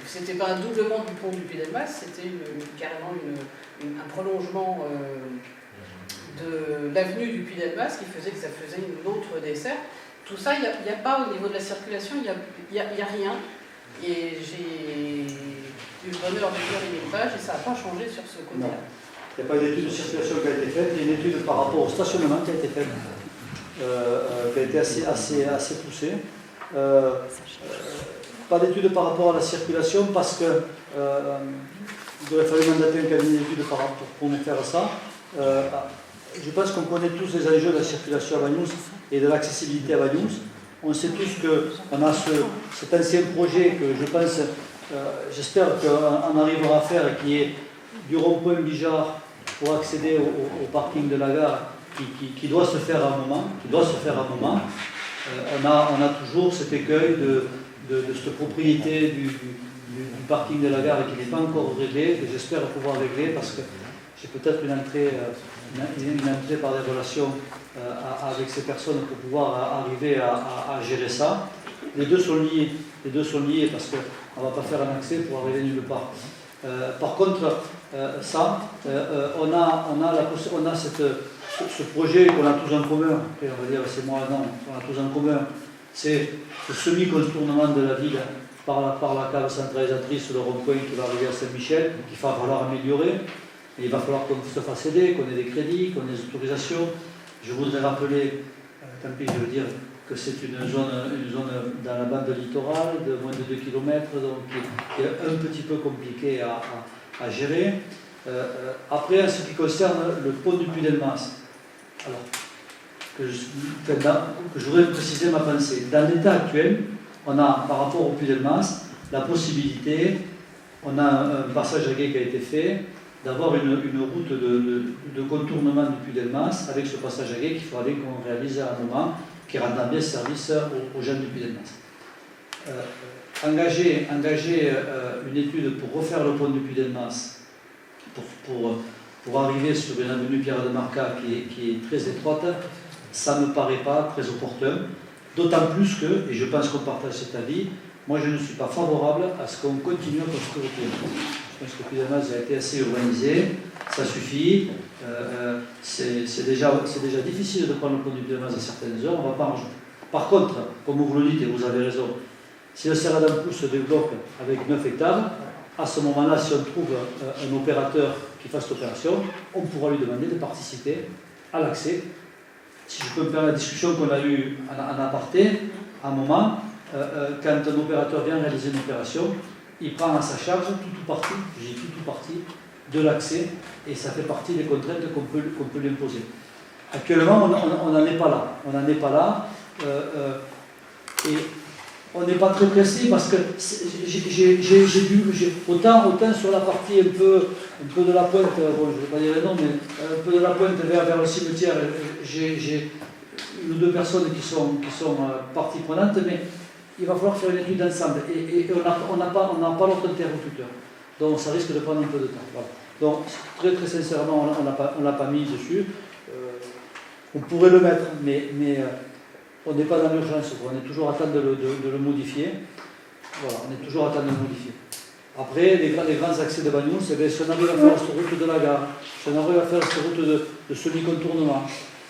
c'était pas un doublement du pont du Puy-Delmas, c'était carrément un prolongement de l'avenue du Puy-Delmas qui faisait que ça faisait une autre desserte. Tout ça, il n'y a pas au niveau de la circulation, il n'y a rien. Et j'ai eu le bonheur de lire les 1000 pages et ça n'a pas changé sur ce côté-là. Il n'y a pas d'étude de circulation qui a été faite, il y a une étude par rapport au stationnement qui a été faite, qui a été assez poussée. Pas d'étude par rapport à la circulation parce que il aurait fallu mandater un cabinet d'études pour nous faire ça. Je pense qu'on connaît tous les enjeux de la circulation à Banyuls et de l'accessibilité à Banyuls. On sait tous qu'on a cet ancien projet que je pense, j'espère qu'on arrivera à faire, qui est du rond-point Bijard pour accéder au parking de la gare, qui doit se faire à un moment. On a toujours cet écueil de cette propriété du parking de la gare qui n'est pas encore réglé, que j'espère pouvoir régler parce que j'ai peut-être une entrée par des relations avec ces personnes pour pouvoir arriver à gérer ça. Les deux sont liés parce qu'on ne va pas faire un accès pour arriver nulle part. Par contre, on a cette ce projet qu'on a tous en commun, après on va dire c'est moi non, on a tous en commun, c'est le semi-contournement de la ville par la cave centralisatrice, le rond-point qui va arriver à Saint-Michel, qu'il va falloir améliorer. Et il va falloir qu'on se fasse aider, qu'on ait des crédits, qu'on ait des autorisations. Je voudrais rappeler, tant pis je veux dire, que c'est une zone dans la bande littorale de moins de 2 km, donc qui est un petit peu compliqué à gérer. Après, en ce qui concerne le pont du Puy-Delmas, alors que je voudrais préciser ma pensée. Dans l'état actuel, on a, par rapport au Puy-Delmas, la possibilité, on a un passage à gué qui a été fait, d'avoir une route de contournement du Puy-Delmas avec ce passage à gué qu'il faudrait qu'on réalise à un moment qui rendra bien service aux gens du Puy-Delmas. Engager une étude pour refaire le pont du Puy-Delmas, pour arriver sur une avenue Pierre de Marca qui est très étroite, ça ne me paraît pas très opportun, d'autant plus que, et je pense qu'on partage cet avis, moi je ne suis pas favorable à ce qu'on continue à construire le Puy-Delmas. Je pense que le Puy-Delmas a été assez urbanisé, ça suffit, c'est déjà difficile de prendre le pont du Puy-Delmas à certaines heures, on ne va pas en rajouter. Par contre, comme vous le dites, et vous avez raison, si le Serra d'Ampous se développe avec 9 hectares, à ce moment-là, si on trouve un opérateur qui fasse l'opération, on pourra lui demander de participer à l'accès. Si je peux me permettre la discussion qu'on a eue en aparté, à un moment, quand un opérateur vient réaliser une opération, il prend à sa charge tout ou partie de l'accès, et ça fait partie des contraintes qu'on peut lui imposer. Actuellement, on n'en est pas là. Et on n'est pas très précis parce que j'ai vu, autant sur la partie un peu de la pointe, bon, je ne vais pas dire les noms, mais un peu de la pointe vers le cimetière, j'ai une ou deux personnes qui sont parties prenantes, mais il va falloir faire une étude d'ensemble. Et on n'a pas notre interlocuteur. Donc ça risque de prendre un peu de temps. Voilà. Donc très très sincèrement, on ne l'a pas mis dessus. On pourrait le mettre, mais on n'est pas dans l'urgence. On est toujours à temps de le modifier. Voilà, on est toujours à temps de le modifier. Après, les grands accès de Bagnols, si on arrive à faire cette route de la gare, si on arrive à faire cette route de semi-contournement,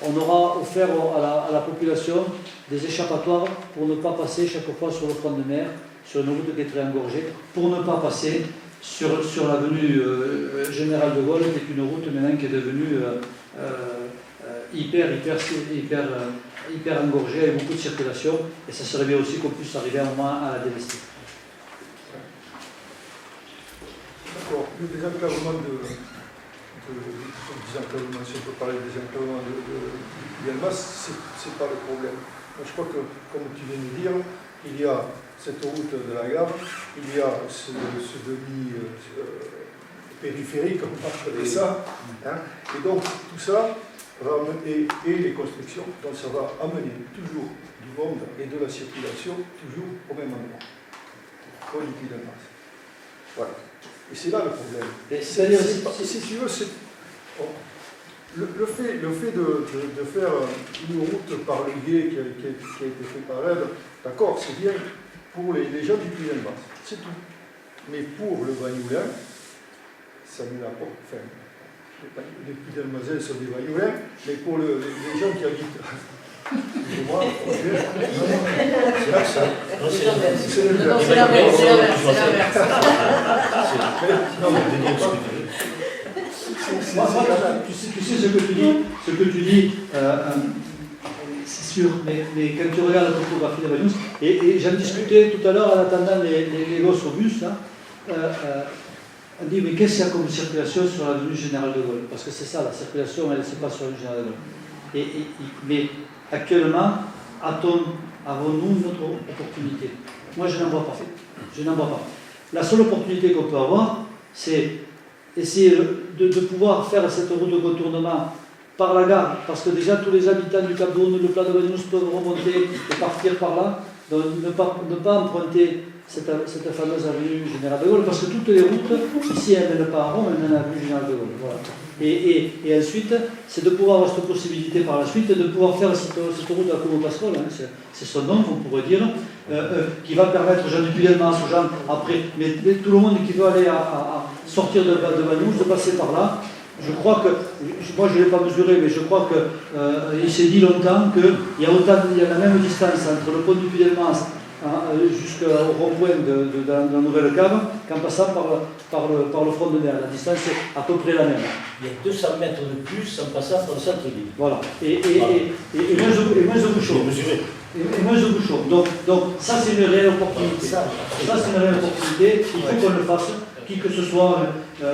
on aura offert à la population des échappatoires pour ne pas passer chaque fois sur le front de mer, sur une route qui est très engorgée, pour ne pas passer sur l'avenue Général de Gaulle, qui est une route maintenant qui est devenue hyper engorgée, avec beaucoup de circulation, et ça serait bien aussi qu'on puisse arriver à un moment à la délester. D'accord. Le désenclavement si on peut parler de désenclavement de Puy-Delmas, c'est pas le problème. Donc, je crois que, comme tu viens de dire, il y a cette route de la gare, il y a ce demi-périphérique, on va appeler ça, hein, et donc tout ça va amener, et les constructions, donc ça va amener toujours du monde et de la circulation toujours au même endroit, au Puy-Delmas. Voilà. Et c'est là le problème. Si tu veux, le fait de faire une route par le gué qui a été fait par elle, d'accord, c'est bien pour les gens du Puy-Delmas, c'est tout. Mais pour le Bagnoulin, ça ne l'apporte. Enfin, les Puy-Delmasiens sont des Bagnoulins, mais pour les gens qui habitent. Excusez-moi, c'est l'inverse. Tu sais ce que tu dis, c'est sûr, mais quand tu regardes la topographie de Bagnols, et j'en discutais tout à l'heure en attendant les gosses au bus, là, on dit mais qu'est-ce qu'il y a comme circulation sur l'avenue Général de Gaulle? Parce que c'est ça, la circulation, elle ne se passe sur l'avenue Général de Gaulle. Mais actuellement, avons-nous notre opportunité? Moi, je n'en vois pas. La seule opportunité qu'on peut avoir, c'est essayer de pouvoir faire cette route de contournement par la gare, parce que déjà tous les habitants du Cap d'Aude, le Plat de Bagnols peuvent remonter et partir par là, donc ne pas emprunter cette fameuse avenue Général de Gaulle, parce que toutes les routes, ici elles ne mènent pas à Rome, elles mènent à l'avenue Général de Gaulle. Voilà. Et ensuite, c'est de pouvoir avoir cette possibilité par la suite, de pouvoir faire cette route à Como-Pascol, hein, c'est son nom, on pourrait dire, qui va permettre aux gens du Puy-Delmas, aux gens après, mais tout le monde qui veut aller à sortir de Bagnols, de passer par là, je crois que, moi je ne l'ai pas mesuré, mais je crois qu'il s'est dit longtemps qu'il y a la même distance entre le pont du Puy-Delmas jusqu'au rond-point de la nouvelle cave qu'en passant par le front de mer. La distance est à peu près la même. Il y a 200 mètres de plus en passant par le centre-ville. Voilà. Et moins de bouchons. Et moins de bouchons. Donc ça c'est une réelle opportunité. Ça c'est une réelle opportunité. Il faut qu'on le fasse, qui que ce soit.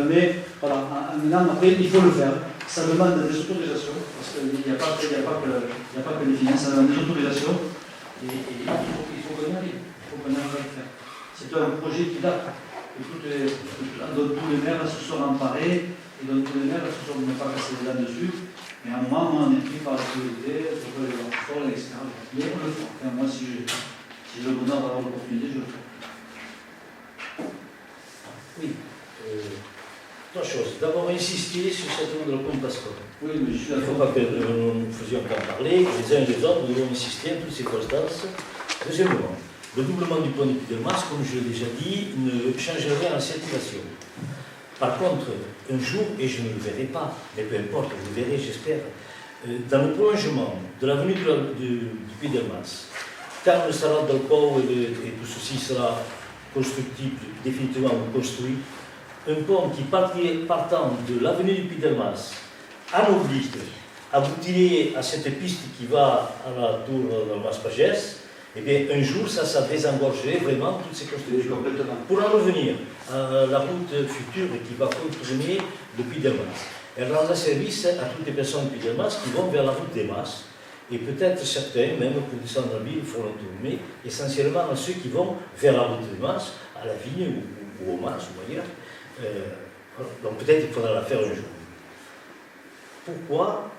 Mais voilà, maintenant après il faut le faire. Ça demande des autorisations, parce qu'il n'y a pas que les finances, ça demande des autorisations. Et il faut qu'on y arrive. Il faut qu'on arrive à le faire. C'est un projet qui date. Dont tous les maires se sont emparés, et dont tous les maires se sont pas cassés les dents dessus. Mais à un moment, on est pris par la priorité, il faut les voir, etc. Mais on le fera. Enfin, moi, si j'ai le bonheur d'avoir l'opportunité, je le ferai. Oui. Trois choses. D'abord, insister sur cette rue de la Compascon. Oui, mais je suis Il ne faut pas que nous faisions qu'en parler. Les uns et les autres, nous devons insister à toutes ces circonstances. Deuxièmement, le doublement du pont du Puy-Delmas, comme je l'ai déjà dit, ne change rien à la circulation. Par contre, un jour, et je ne le verrai pas, mais peu importe, vous le verrez, j'espère, dans le prolongement de l'avenue du Puy-Delmas, quand le salon d'Alcou et tout ceci sera constructible, définitivement construit, un pont qui partant de l'avenue du Puy-Delmas en oblique aboutirait à cette piste qui va à la tour de Mas-Pagès, eh bien, un jour, ça désengorgerait vraiment toutes ces constructions. Pour en revenir à la route future qui va contourner le Puy-Delmas, elle rendra service à toutes les personnes du Puy-Delmas qui vont vers la route des Mas, et peut-être certains, même pour descendre la ville, feront le tour, mais essentiellement à ceux qui vont vers la route des Mas, à la Vigne ou au Mas ou ailleurs. Donc peut-être qu'il faudra la faire un jour. Pourquoi?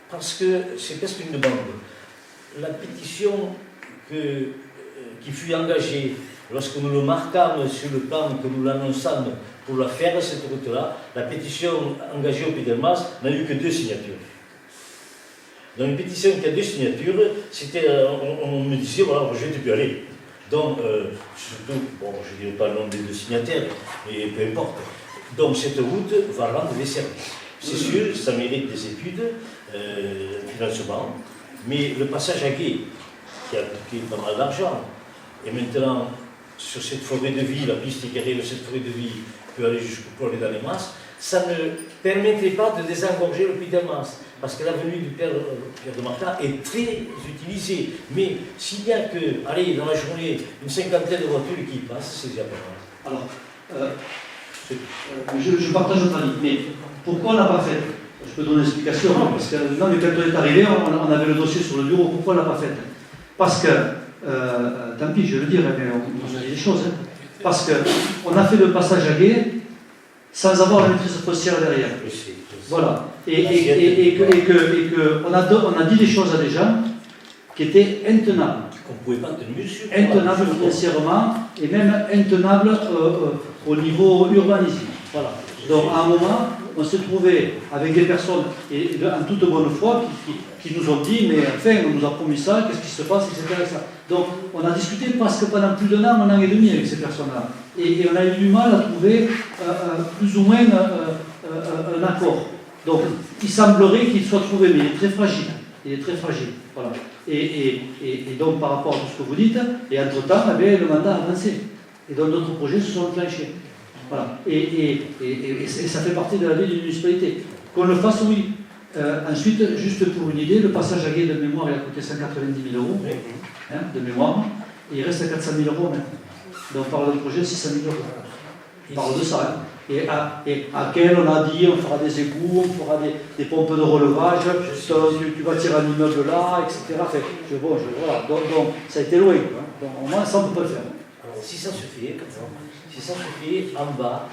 Parce que c'est presque une demande. La pétition qui fut engagée lorsque nous le marquâmes sur le plan que nous l'annonçâmes pour la faire, cette route-là, la pétition engagée au Puy-Delmas n'a eu que 2 signatures. Dans une pétition qui a 2 signatures, c'était, on me disait, voilà, je vais plus aller. Donc, surtout, bon, je ne dirai pas le nom des 2 signataires, mais peu importe. Donc, cette route va rendre des services. C'est sûr, ça mérite des études, financement, mais le passage à Gué, qui a coûté pas mal d'argent, et maintenant, sur cette forêt de vie, la piste éclairée de cette forêt de vie peut aller jusqu'au pôle dans les Mas, ça ne permettrait pas de désengorger le Puy-Delmas, parce que l'avenue du Père de Martin est très utilisée. Mais s'il n'y a que, allez, dans la journée, une cinquantaine de voitures qui passent, c'est déjà pas mal. Alors, je partage votre avis, mais pourquoi on ne l'a pas fait? Je peux donner une explication, parce que non, mais quand on est arrivé, on avait le dossier sur le bureau, pourquoi on ne l'a pas fait? Parce que, tant pis, je vais le dire, mais on se dit des choses, hein. Parce qu'on a fait le passage à Gué sans avoir la maîtrise foncière derrière. Voilà. Et on a dit des choses à des gens qui étaient intenables. Qu'on ne pouvait pas tenir sur. Intenables financièrement et même intenables au niveau urbanisme. Voilà. Donc à un moment, on s'est trouvé avec des personnes, et en toute bonne foi, qui nous ont dit, mais enfin, on nous a promis ça, qu'est-ce qui se passe, etc. Donc on a discuté presque pendant plus d'un an, 1 an et demi avec ces personnes-là. Et on a eu du mal à trouver plus ou moins un accord. Donc il semblerait qu'il soit trouvé, mais il est très fragile. Il est très fragile. Voilà. Et donc par rapport à tout ce que vous dites, et entre-temps, le mandat a avancé. Et donc d'autres projets se sont enclenchés. Voilà. Et ça fait partie de la vie d'une municipalité. Qu'on le fasse, oui. Ensuite, juste pour une idée, le passage à Gué de mémoire, il a coûté 190 000 euros, hein, de mémoire, et il reste à 400 000 euros maintenant. Donc on parle d'un projet de 600 000 euros. On parle de ça. Hein. Et à quel on a dit, on fera des égouts, on fera des pompes de relevage, tu bâtiras un immeuble là, etc. Voilà. Donc ça a été loin. Hein. Donc au moins ça on ne peut pas le faire. Alors, si ça se fait, en bas,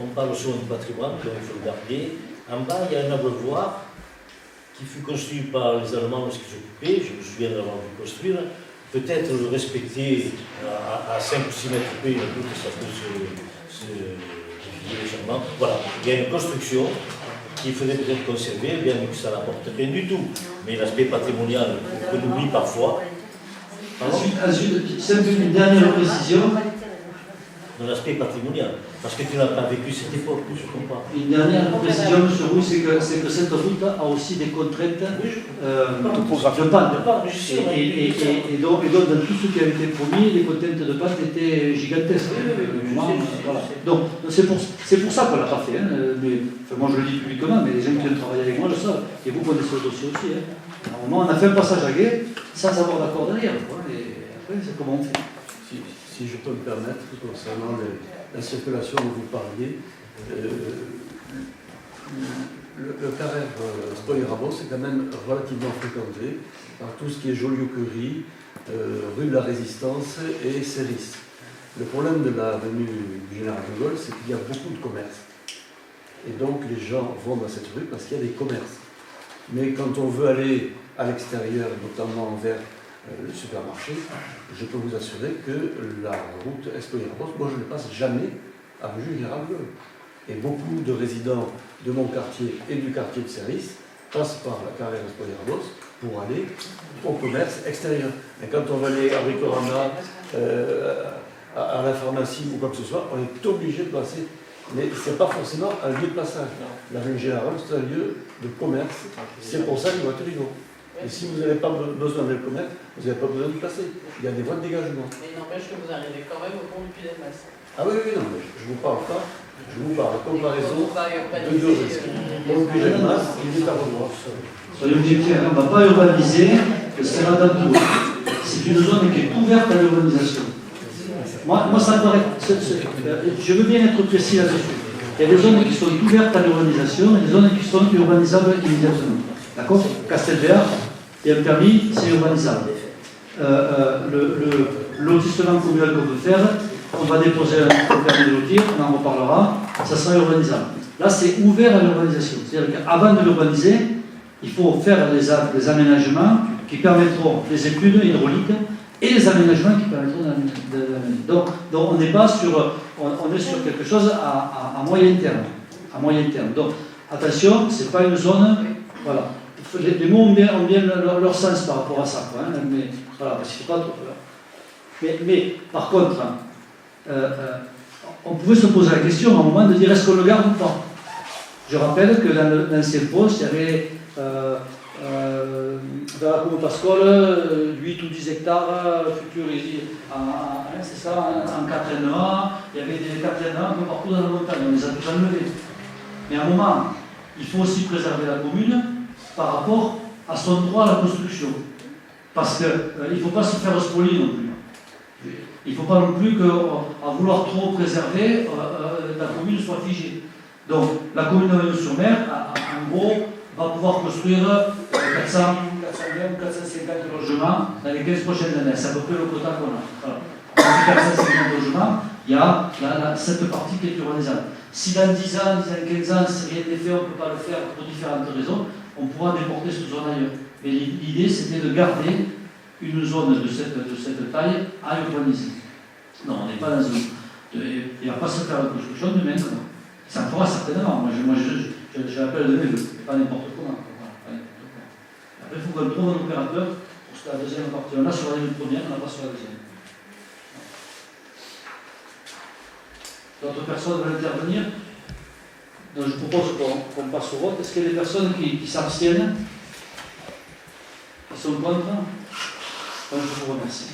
on parle souvent du patrimoine, donc il faut le garder. En bas, il y a un abreuvoir qui fut construit par les Allemands lorsqu'ils s'occupaient, je me souviens d'avoir vu construire. Peut-être le respecter à 5 ou 6 mètres près, que ça peut se défiler légèrement. Voilà, il y a une construction qu'il faudrait peut-être conserver, bien que ça n'apporte rien du tout. Mais l'aspect patrimonial, qu'on oublie parfois. Ensuite, une dernière précision. dans l'aspect patrimonial. Parce que tu n'as pas vécu cette époque, je comprends. Une dernière précision, M. Roux, c'est que cette route a aussi des contraintes de panne. Et donc, dans tout ce qui avait été promis, les contraintes de panne étaient gigantesques. Voilà. Donc, c'est pour ça qu'on ne l'a pas fait. Hein. Mais, enfin, moi, je le dis publiquement, mais les gens qui ont travaillé avec moi le savent. Et vous connaissez le dossier aussi. Hein. À un moment, on a fait un passage à guet sans avoir d'accord derrière. Quoi. Et après, c'est comment on fait. Si je peux me permettre, concernant la circulation dont vous parliez, le carré Spoil-Rabos est quand même relativement fréquenté par tout ce qui est Joliot-Curie, rue de la Résistance et Céris. Le problème de l'avenue du Général de Gaulle, c'est qu'il y a beaucoup de commerces. Et donc les gens vont dans cette rue parce qu'il y a des commerces. Mais quand on veut aller à l'extérieur, notamment vers le supermarché, je peux vous assurer que la route Espoir-Rabos, moi je ne passe jamais à rue Général de Gaulle. Et beaucoup de résidents de mon quartier et du quartier de Céris passent par la carrière Espoir-Rabos pour aller au commerce extérieur. Et quand on va aller à Bricorama, à la pharmacie ou quoi que ce soit, on est obligé de passer. Mais ce n'est pas forcément un lieu de passage. La rue Générale, c'est un lieu de commerce. C'est pour ça que les voitures y vont. Et si vous n'avez pas besoin de commerce, vous n'avez pas besoin de passer. Il y a des voies de dégagement. Mais il n'empêche que vous arrivez quand même au pont du Puy-des-Masses. Ah oui, non, mais je vous parle pas. Je vous parle en comparaison de deux risques. Le Pont du Puy-des-Masses, il est à revoir. Soyons objectifs, on ne va pas urbaniser le Serra d'Antour. C'est une zone qui est ouverte à l'urbanisation. Moi, ça me paraît. Je veux bien être précis là-dessus. Il y a des zones qui sont ouvertes à l'urbanisation et des zones qui sont urbanisables immédiatement. D'accord? Castelbert, il y a un permis, c'est urbanisable. Le lotissement communal qu'on veut faire, on va déposer un permis de lotir, on en reparlera, ça sera urbanisable. Là, c'est ouvert à l'urbanisation. C'est-à-dire qu'avant de l'urbaniser, il faut faire des aménagements qui permettront les études hydrauliques et les aménagements qui permettront d'aménager. Donc on n'est pas sur, on est sur quelque chose à moyen terme. À moyen terme. Donc attention, c'est pas une zone, voilà. Les mots ont bien leur sens par rapport à ça, quoi, hein, mais voilà, parce qu'il faut pas trop. Mais par contre, on pouvait se poser la question à un moment de dire est-ce qu'on le garde ou pas. Je rappelle que dans l'ancien poste, il y avait dans la commune Pascole, 8 ou 10 hectares futurs, c'est ça, en 4NA, il y avait des 4NA un peu partout dans la montagne, on les a tous enlevés. Mais à un moment, il faut aussi préserver la commune par rapport à son droit à la construction. Parce qu'il ne faut pas se faire spolier non plus. Il ne faut pas non plus qu'à vouloir trop préserver, la commune soit figée. Donc la commune de Meudon-sur-Mer, en gros, va pouvoir construire 420 ou 450 logements dans les 15 prochaines années. C'est à peu près le quota qu'on a. Voilà. Dans ces 450 logements, il y a cette partie qui est urbanisable. Si dans 10 ans, 15 ans, si rien n'est fait, on ne peut pas le faire pour différentes raisons, on pourra déporter cette zone ailleurs. Mais l'idée, c'était de garder une zone de cette taille à urbaniser. Non, on n'est pas dans une... Il ne va pas se faire la construction de maintenant. Ça fera certainement. Moi, je l'appelle de mes voeux, pas n'importe comment. Voilà, après, il faut qu'on trouve un opérateur pour la deuxième partie. On a sur la ligne première, on n'a pas sur la deuxième. D'autres personnes veulent intervenir? Donc, je propose qu'on passe au vote. Est-ce qu'il y a des personnes qui s'abstiennent? Qui sont contre? Donc, je vous remercie.